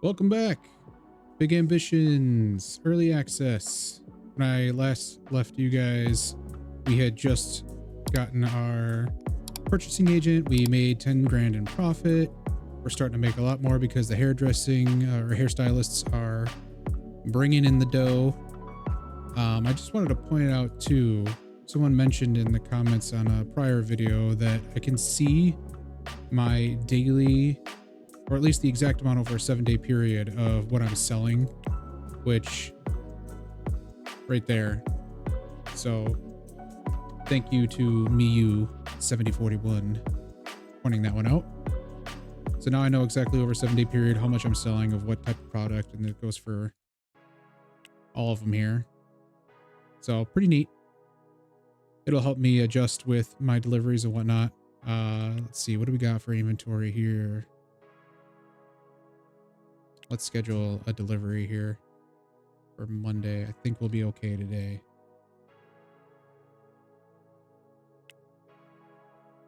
Welcome back. Big Ambitions, early access. When I last left you guys, we had just gotten our purchasing agent. We made 10 grand in profit. We're starting to make a lot more because the hairdressing or hairstylists are bringing in the dough. I just wanted to point out too, someone mentioned in the comments on a prior video that I can see my daily, or at least the exact amount over a 7-day period of what I'm selling, which right there. So thank you to Miyu7041 pointing that one out. So now I know exactly over a 7-day period how much I'm selling of what type of product, and it goes for all of them here. So pretty neat. It'll help me adjust with my deliveries and whatnot. Let's see, what do we got for inventory here? Let's schedule a delivery here for Monday. I think we'll be okay today.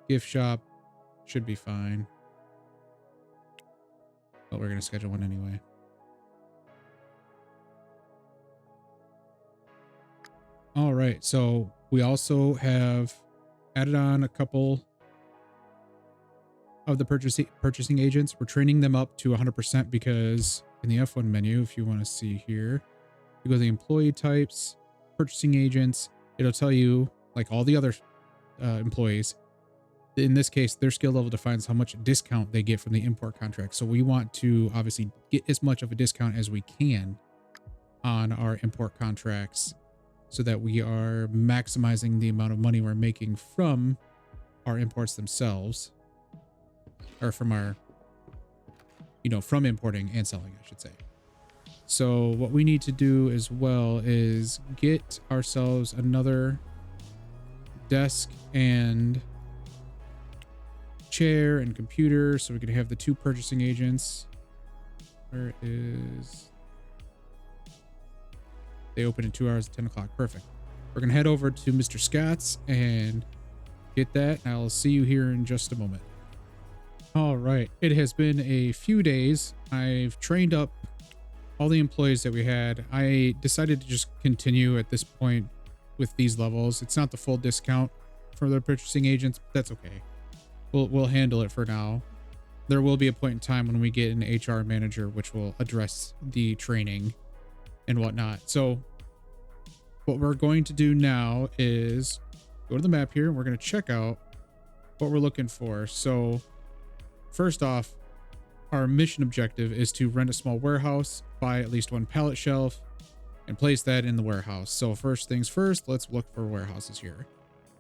Gift shop should be fine, but we're going to schedule one anyway. All right. So we also have added on a couple of the purchasing agents. We're training them up to 100% because in the F1 menu, if you want to see here, you go to the employee types, purchasing agents, it'll tell you, like all the other employees, in this case, their skill level defines how much discount they get from the import contract. So we want to obviously get as much of a discount as we can on our import contracts so that we are maximizing the amount of money we're making from our imports themselves, or from our, from importing and selling, I should say. So what we need to do as well is get ourselves another desk and chair and computer so we can have the 2 purchasing agents. Where is... They open in 2 hours at 10 o'clock. Perfect. We're going to head over to Mr. Scott's and get that. And I'll see you here in just a moment. All right. It has been a few days. I've trained up all the employees that we had. I decided to just continue at this point with these levels. It's not the full discount for the purchasing agents, but that's okay. We'll handle it for now. There will be a point in time when we get an HR manager, which will address the training and whatnot. So what we're going to do now is go to the map here, and we're going to check out what we're looking for. So first off, our mission objective is to rent a small warehouse, buy at least 1 pallet shelf, and place that in the warehouse. So first things first, let's look for warehouses here.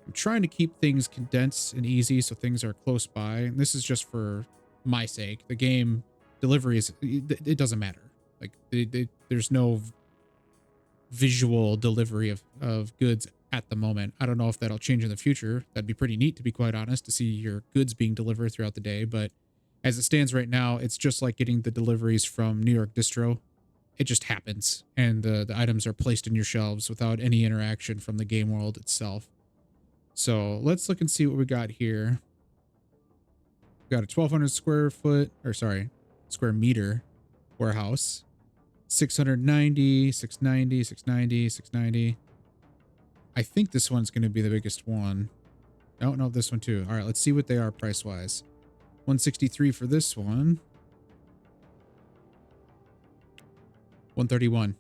I'm trying to keep things condensed and easy so things are close by. And this is just for my sake. The game deliveries, it doesn't matter. Like there's no visual delivery of goods at the moment. I don't know if that'll change in the future. That'd be pretty neat, to be quite honest, to see your goods being delivered throughout the day. But as it stands right now, it's just like getting the deliveries from New York Distro. It just happens, and the items are placed in your shelves without any interaction from the game world itself. So let's look and see what we got here. We got a 1,200 square meter warehouse. 690, 690, 690, 690. I think this one's going to be the biggest one. Oh, no, this one too. All right, let's see what they are price-wise. 163 for this one. 131.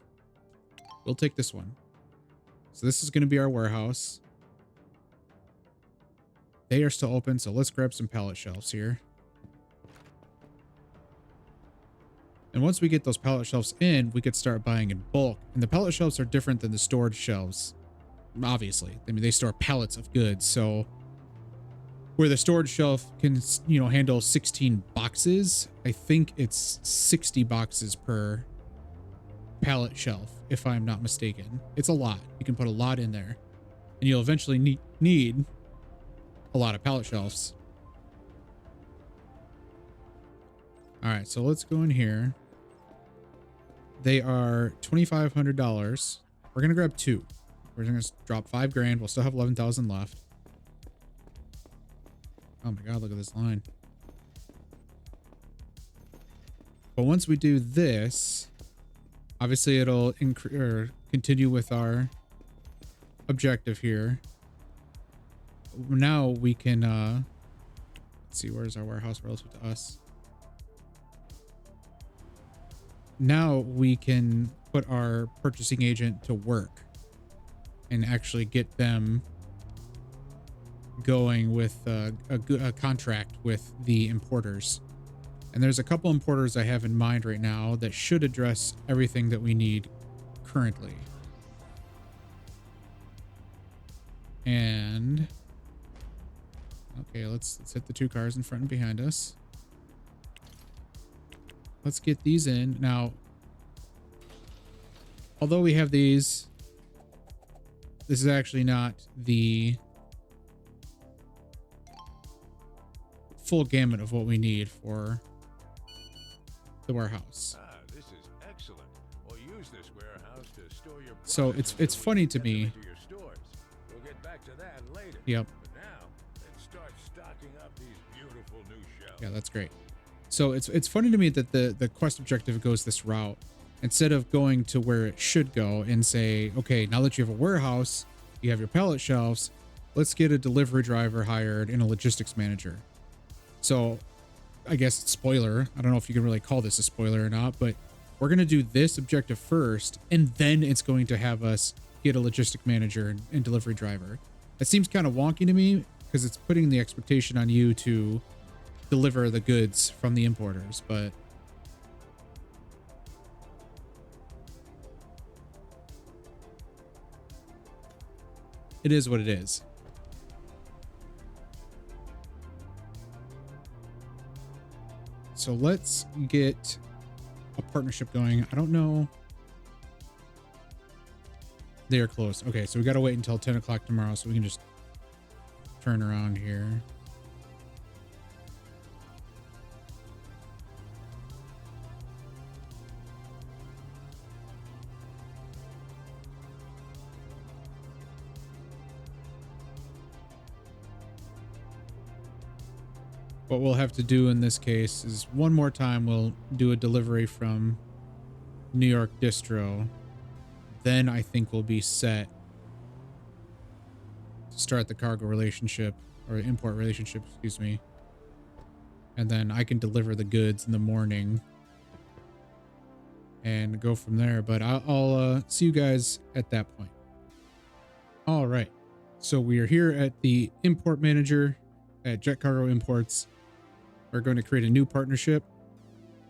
We'll take this one. So this is going to be our warehouse. They are still open, so let's grab some pallet shelves here. And once we get those pallet shelves in, we could start buying in bulk. And the pallet shelves are different than the storage shelves, obviously. I mean, they store pallets of goods. So where the storage shelf can, handle 16 boxes, I think it's 60 boxes per pallet shelf, if I'm not mistaken. It's a lot. You can put a lot in there. And you'll eventually need a lot of pallet shelves. All right, so let's go in here. They are $2,500. We're gonna grab 2. We're gonna drop 5 grand. We'll still have 11,000 left. Oh my god, look at this line. But once we do this, obviously it'll continue with our objective here. Now we can let's see, where's our warehouse relative to us? Now we can put our purchasing agent to work and actually get them going with a contract with the importers. And there's a couple importers I have in mind right now that should address everything that we need currently. And okay, let's hit the 2 cars in front and behind us. Let's get these in. Now, although we have these, this is actually not the full gamut of what we need for the warehouse. This is excellent. We'll use this warehouse to store your So it's funny to me. We'll get back to that later. Yep. But now, let's start stocking up these beautiful new shelves. Yeah, that's great. So it's funny to me that the quest objective goes this route instead of going to where it should go and say, okay, now that you have a warehouse, you have your pallet shelves, let's get a delivery driver hired and a logistics manager. So I guess spoiler, I don't know if you can really call this a spoiler or not, but we're going to do this objective first, and then it's going to have us get a logistic manager and delivery driver. That seems kind of wonky to me because it's putting the expectation on you to deliver the goods from the importers, but it is what it is. So let's get a partnership going. I don't know. They are close. Okay, so we got to wait until 10 o'clock tomorrow so we can just turn around here. What we'll have to do in this case is one more time we'll do a delivery from New York Distro. Then I think we'll be set to start the cargo relationship or import relationship, excuse me. And then I can deliver the goods in the morning and go from there. But I'll see you guys at that point. All right. So we are here at the import manager at Jet Cargo Imports. We're going to create a new partnership.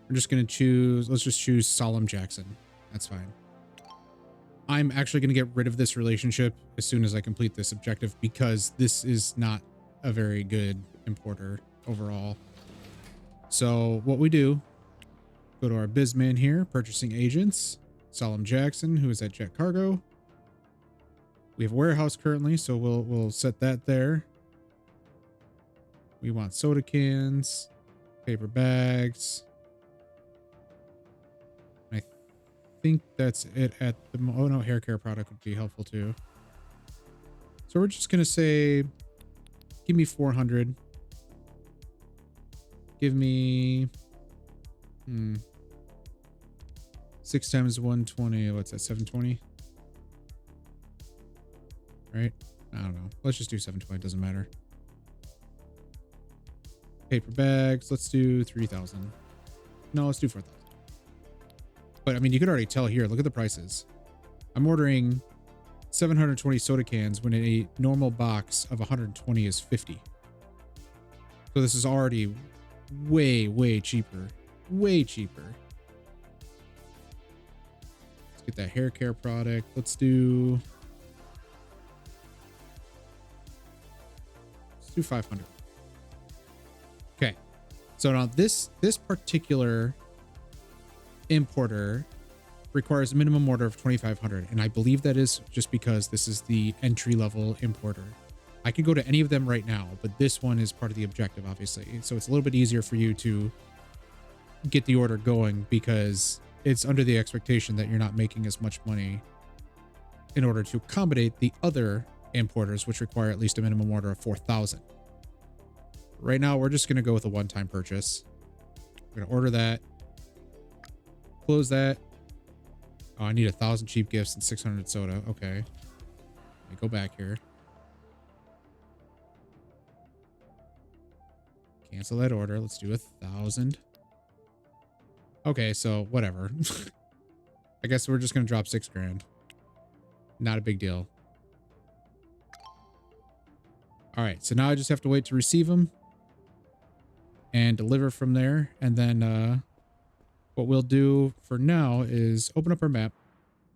We're just going to choose, let's just choose Solemn Jackson. That's fine. I'm actually going to get rid of this relationship as soon as I complete this objective because this is not a very good importer overall. So what we do, go to our bizman here, purchasing agents, Solemn Jackson, who is at Jet Cargo. We have a warehouse currently, so we'll set that there. We want soda cans, paper bags. I think that's it at the oh no, hair care product would be helpful too. So we're just gonna say, give me 400. Give me 6 times 120. What's that? 720. Right? I don't know. Let's just do 720. Doesn't matter. Paper bags. Let's do 3,000. No, let's do 4,000. But I mean, you could already tell here. Look at the prices. I'm ordering 720 soda cans when a normal box of 120 is 50. So this is already way cheaper. Way cheaper. Let's get that hair care product. Let's do 500. Okay. So now this particular importer requires a minimum order of 2,500, and I believe that is just because this is the entry level importer. I could go to any of them right now, but this one is part of the objective, obviously. So it's a little bit easier for you to get the order going because it's under the expectation that you're not making as much money in order to accommodate the other importers, which require at least a minimum order of 4,000. Right now, we're just going to go with a one-time purchase. We're going to order that. close that. Oh, I need 1,000 cheap gifts and 600 soda. Okay. Let me go back here. Cancel that order. Let's do 1,000. Okay, so whatever. I guess we're just going to drop 6 grand. Not a big deal. All right, so now I just have to wait to receive them and deliver from there. And then what we'll do for now is open up our map.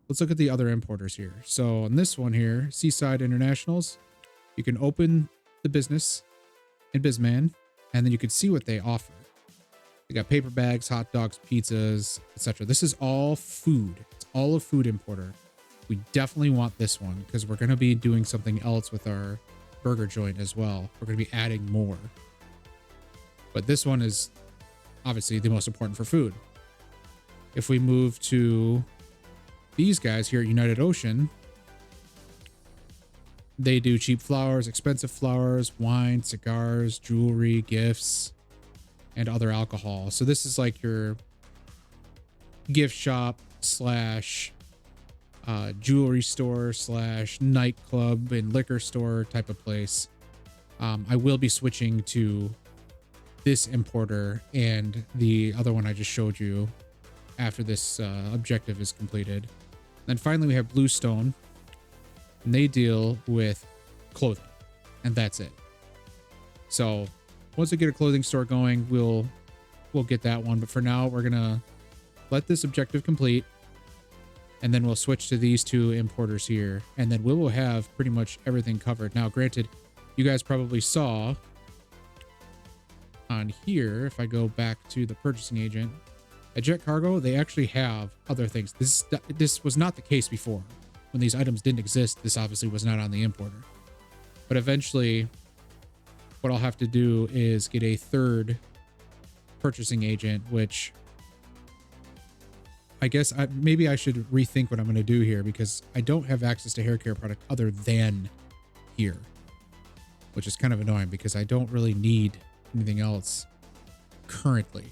Let's look at the other importers here. So on this one here, Seaside Internationals, you can open the business in Bizman, and then you can see what they offer. They got paper bags, hot dogs, pizzas, etc. This is all food. It's all a food importer. We definitely want this one because we're going to be doing something else with our burger joint as well. We're going to be adding more. But this one is obviously the most important for food. If we move to these guys here at United Ocean, they do cheap flowers, expensive flowers, wine, cigars, jewelry, gifts, and other alcohol. So this is like your gift shop slash jewelry store slash nightclub and liquor store type of place. I will be switching to this importer and the other one I just showed you after this objective is completed. Then finally we have Bluestone, and they deal with clothing, and that's it. So once we get a clothing store going, we'll get that one. But for now, we're gonna let this objective complete, and then we'll switch to these 2 importers here, and then we will have pretty much everything covered. Now, granted, you guys probably saw on here, if I go back to the purchasing agent, at Jet Cargo, they actually have other things. This was not the case before. When these items didn't exist, this obviously was not on the importer. But eventually, what I'll have to do is get a 3rd purchasing agent, which I guess maybe I should rethink what I'm going to do here, because I don't have access to hair care product other than here, which is kind of annoying because I don't really need anything else currently.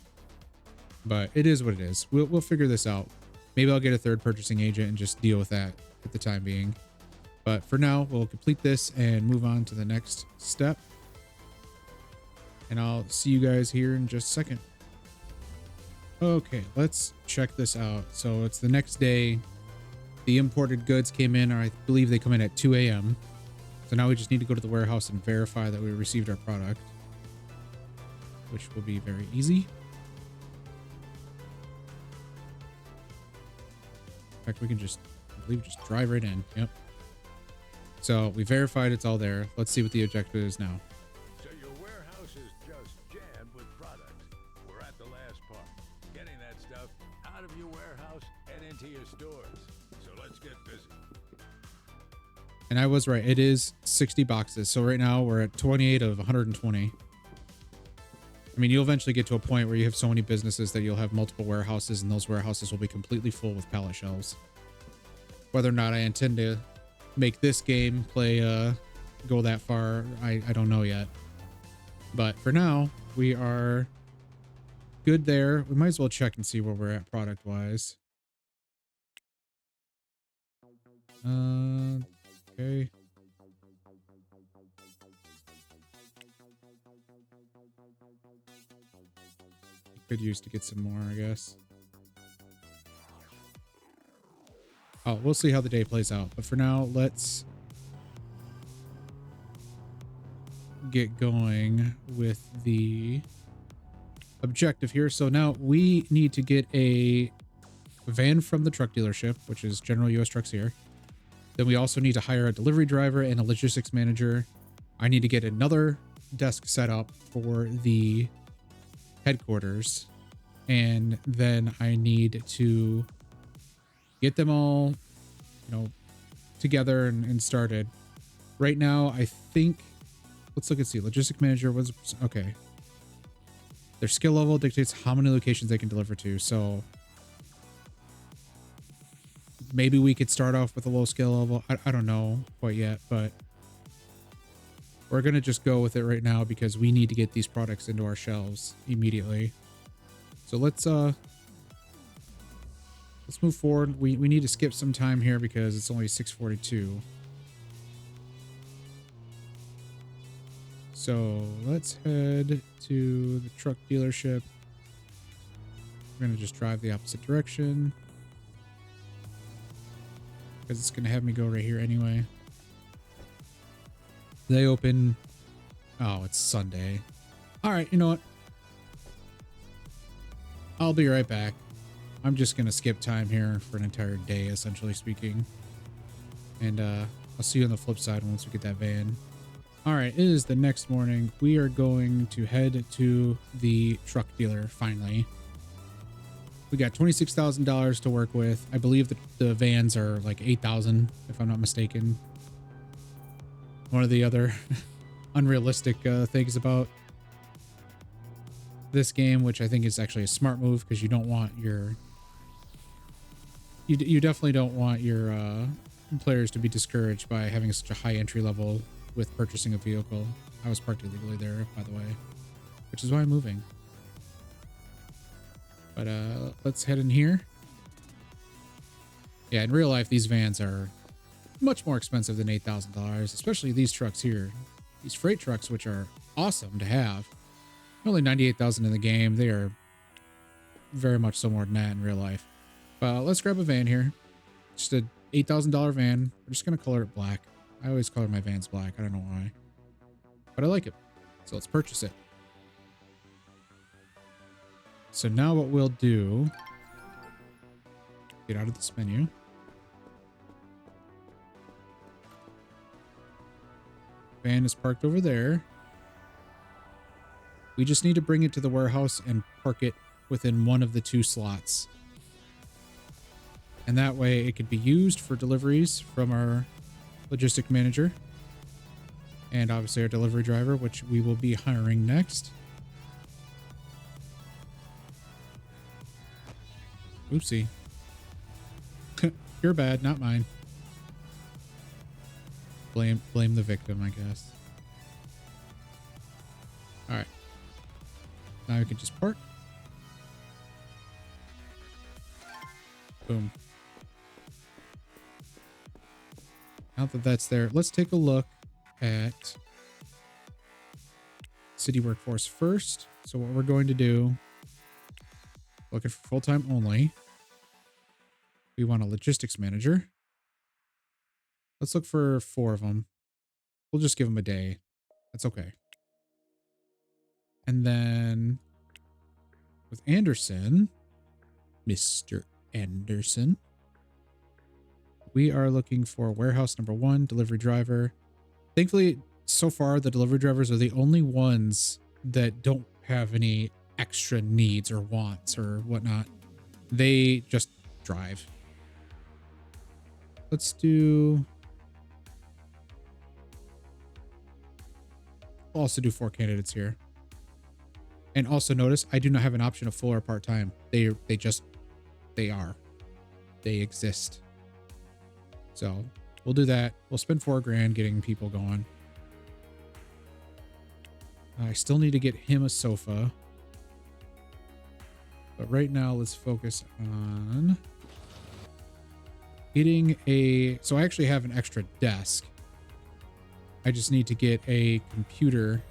But it is what it is. We'll figure this out. Maybe I'll get a 3rd purchasing agent and just deal with that at the time being. But for now, we'll complete this and move on to the next step. And I'll see you guys here in just a second. Okay, let's check this out. So it's the next day. The imported goods came in, or I believe they come in at 2 a.m. So now we just need to go to the warehouse and verify that we received our product, which will be very easy. In fact, we can just, I believe, just drive right in. Yep. So we verified it's all there. Let's see what the objective is now. So your warehouse is just jammed with products. We're at the last part. Getting that stuff out of your warehouse and into your stores. So let's get busy. And I was right. It is 60 boxes. So right now we're at 28 of 120. I mean, you'll eventually get to a point where you have so many businesses that you'll have multiple warehouses, and those warehouses will be completely full with pallet shelves. Whether or not I intend to make this game play go that far, I don't know yet. But for now, we are good there. We might as well check and see where we're at product wise. Okay. Could use to get some more, I guess. Oh, we'll see how the day plays out. But for now, let's get going with the objective here. So now we need to get a van from the truck dealership, which is General US Trucks here. Then we also need to hire a delivery driver and a logistics manager. I need to get another desk set up for the headquarters, and then I need to get them all, together and started. Right now, I think, let's look and see. Logistic manager was okay. Their skill level dictates how many locations they can deliver to. So maybe we could start off with a low skill level. I don't know quite yet, but we're going to just go with it right now because we need to get these products into our shelves immediately. So let's let's move forward. We need to skip some time here because it's only 6:42. So let's head to the truck dealership. We're going to just drive the opposite direction because it's going to have me go right here anyway. They open. Oh, it's Sunday. All right, you know what? I'll be right back. I'm just going to skip time here for an entire day, essentially speaking. And I'll see you on the flip side once we get that van. All right, it is the next morning. We are going to head to the truck dealer finally. We got $26,000 to work with. I believe that the vans are like 8,000, if I'm not mistaken. One of the other unrealistic things about this game, which I think is actually a smart move, because you don't want your you definitely don't want your players to be discouraged by having such a high entry level with purchasing a vehicle. I was parked illegally there, by the way, which is why I'm moving. But let's head in here. Yeah, in real life, these vans are much more expensive than $8,000, especially these trucks here. These freight trucks, which are awesome to have. Only 98,000 in the game. They are very much so more than that in real life. Let's grab a van here. Just a $8,000 van. We're just going to color it black. I always color my vans black. I don't know why, but I like it. So let's purchase it. So now what we'll do, get out of this menu. Van is parked over there. We just need to bring it to the warehouse and park it within one of the two slots. And that way it could be used for deliveries from our logistic manager and obviously our delivery driver, which we will be hiring next. Oopsie. You're bad, not mine. Blame the victim, I guess. All right. Now we can just park. Boom. Now that that's there, let's take a look at city workforce first. So what we're going to do, looking for full-time only. We want a logistics manager. Let's look for 4 of them. We'll just give them a day. That's okay. And then with Anderson, Mr. Anderson, we are looking for warehouse number 1, delivery driver. Thankfully, so far, the delivery drivers are the only ones that don't have any extra needs or wants or whatnot. They just drive. Let's do... I'll also do 4 candidates here. And also notice, I do not have an option of full or part-time. They are. They exist. So we'll do that. We'll spend $4 grand getting people going. I still need to get him a sofa. But right now, let's focus on getting a... So I actually have an extra desk. I just need to get a computer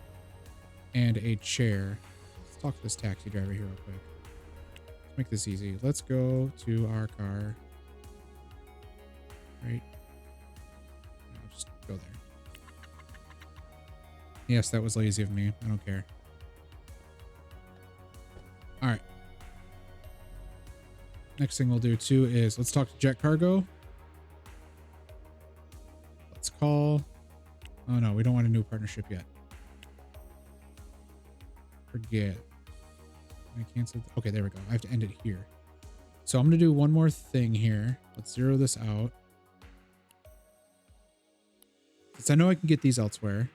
and a chair. Let's talk to this taxi driver here real quick. Let's make this easy. Let's go to our car. Right. I'll just go there. Yes, that was lazy of me. I don't care. All right. Next thing we'll do too is let's talk to Jet Cargo. Let's call... Oh no, we don't want a new partnership yet. Forget. I canceled. Okay, there we go. I have to end it here. So I'm going to do one more thing here. Let's zero this out. Since I know I can get these elsewhere,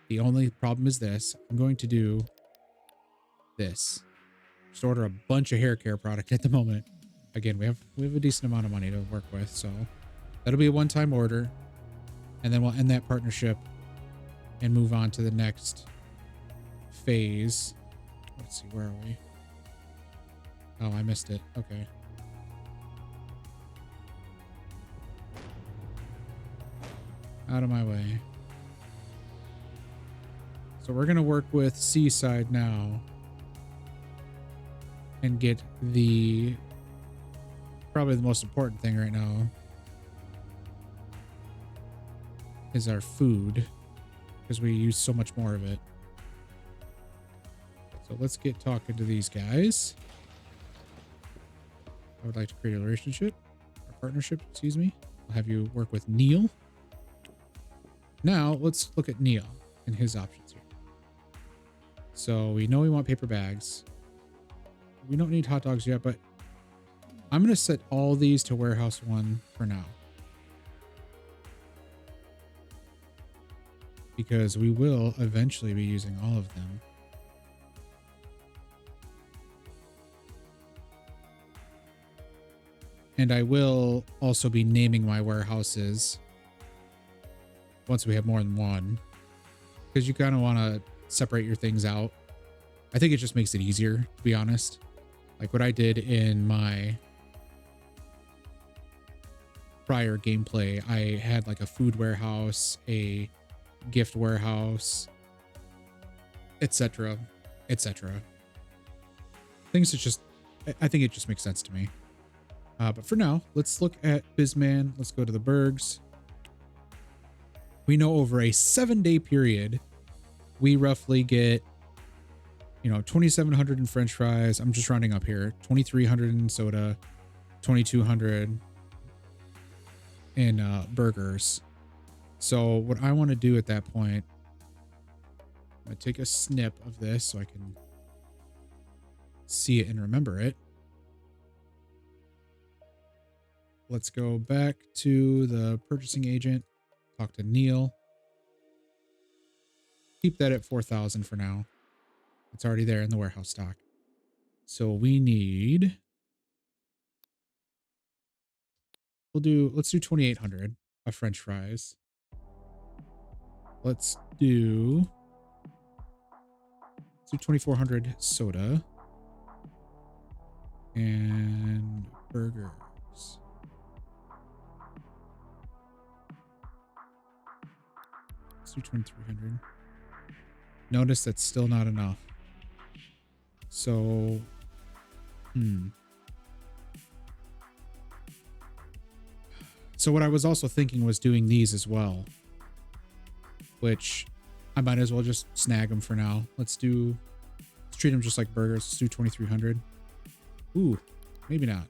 the only problem is this. I'm going to do this. Just order a bunch of hair care product at the moment. Again, we have a decent amount of money to work with, so that'll be a one-time order. And then we'll end that partnership and move on to the next phase. Let's see, where are we? Oh, I missed it. Okay. Out of my way. So we're going to work with Seaside now and get the probably the most important thing right now is our food, because we use so much more of it. So let's get talking to these guys. I would like to create a relationship or partnership, excuse me. I'll have you work with Neil. Now let's look at Neil and his options here. So we know we want paper bags. We don't need hot dogs yet, but I'm going to set all these to warehouse 1 for now, because we will eventually be using all of them. And I will also be naming my warehouses once we have more than one, because you kind of want to separate your things out. I think it just makes it easier, to be honest. Like what I did in my prior gameplay, I had like a food warehouse, a gift warehouse, etc., etc. Things that just, I think it just makes sense to me. But for now, let's look at Bizman. Let's go to the Bergs. We know over a 7-day period, we roughly get, 2,700 in French fries. I'm just rounding up here. 2,300 in soda, 2,200 in burgers. So what I want to do at that point, I'm going to take a snip of this so I can see it and remember it. Let's go back to the purchasing agent, talk to Neil. Keep that at 4,000 for now. It's already there in the warehouse stock. So we need, let's do 2,800 of French fries. Let's do 2,400 soda and burgers. Let's do 2,300. Notice that's still not enough. So, So what I was also thinking was doing these as well, which I might as well just snag them for now. Let's treat them just like burgers. Let's do 2,300. Ooh, maybe not.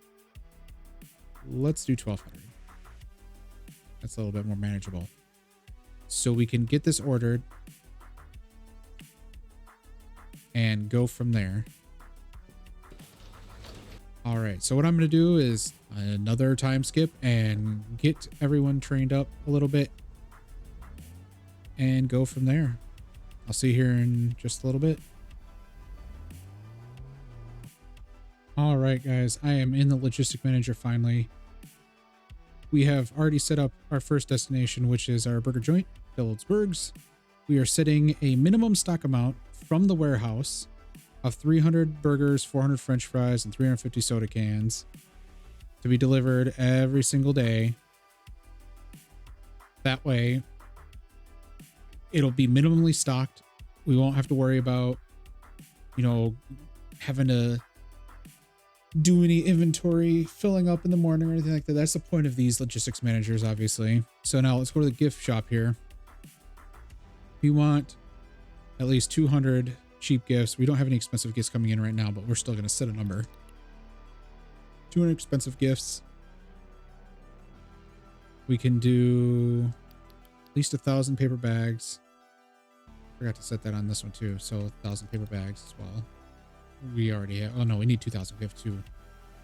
Let's do 1,200. That's a little bit more manageable. So we can get this ordered and go from there. All right, so what I'm going to do is another time skip and get everyone trained up a little bit and go from there. I'll see you here in just a little bit. All right, guys, I am in the logistic manager finally. We have already set up our first destination, which is our burger joint, Phillipsburg's. We are setting a minimum stock amount from the warehouse of 300 burgers, 400 French fries, and 350 soda cans to be delivered every single day. That way, it'll be minimally stocked. We won't have to worry about, having to do any inventory filling up in the morning or anything like that. That's the point of these logistics managers, obviously. So now let's go to the gift shop here. We want at least 200 cheap gifts. We don't have any expensive gifts coming in right now, but we're still going to set a number. 200 expensive gifts. We can do at least 1,000 paper bags. Forgot to set that on this one too. So 1,000 paper bags as well. We already have, oh no, we need 2,000. We have 2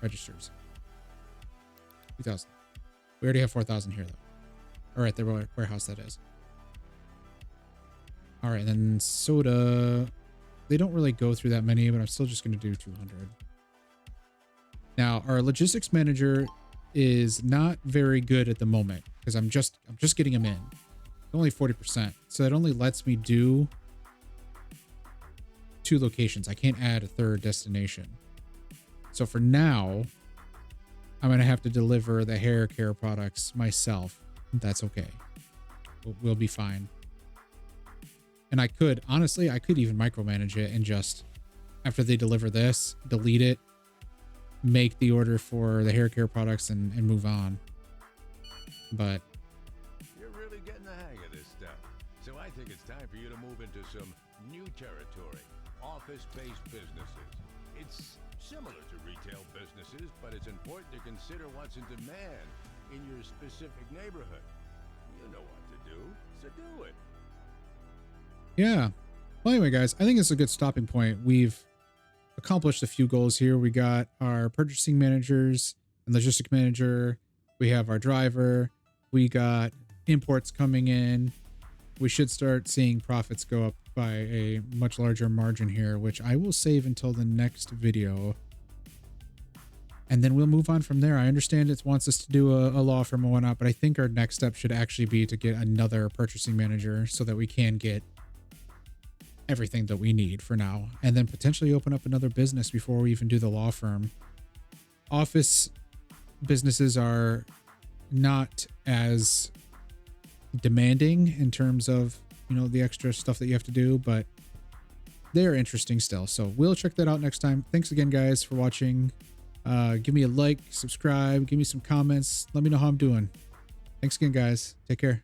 registers. 2,000. We already have 4,000 here though. All right, the warehouse that is. All right, then soda. They don't really go through that many, but I'm still just going to do 200. Now, our logistics manager is not very good at the moment because I'm just getting him in. Only 40%. So it only lets me do 2 locations. I can't add a third destination. So for now, I'm going to have to deliver the hair care products myself. That's okay. we'll be fine. And honestly, I could even micromanage it and just, after they deliver this, delete it, make the order for the hair care products and move on. But You're really getting the hang of this stuff. So I think it's time for you to move into some new territory. Office-based businesses. It's similar to retail businesses, but it's important to consider what's in demand in your specific neighborhood. You know what to do, so do it. yeah. Well, anyway, guys, I think it's a good stopping point. We've accomplished a few goals here. We got our purchasing managers and logistic manager. We have our driver. We got imports coming in. We should start seeing profits go up by a much larger margin here, which I will save until the next video. And then we'll move on from there. I understand it wants us to do a law firm and whatnot, but I think our next step should actually be to get another purchasing manager so that we can get everything that we need for now, and then potentially open up another business before we even do the law firm. Office businesses are not as demanding in terms of, you know, the extra stuff that you have to do, but they're interesting still. So we'll check that out next time. Thanks again, guys, for watching. Give me a like, subscribe, give me some comments. Let me know how I'm doing. Thanks again, guys. Take care.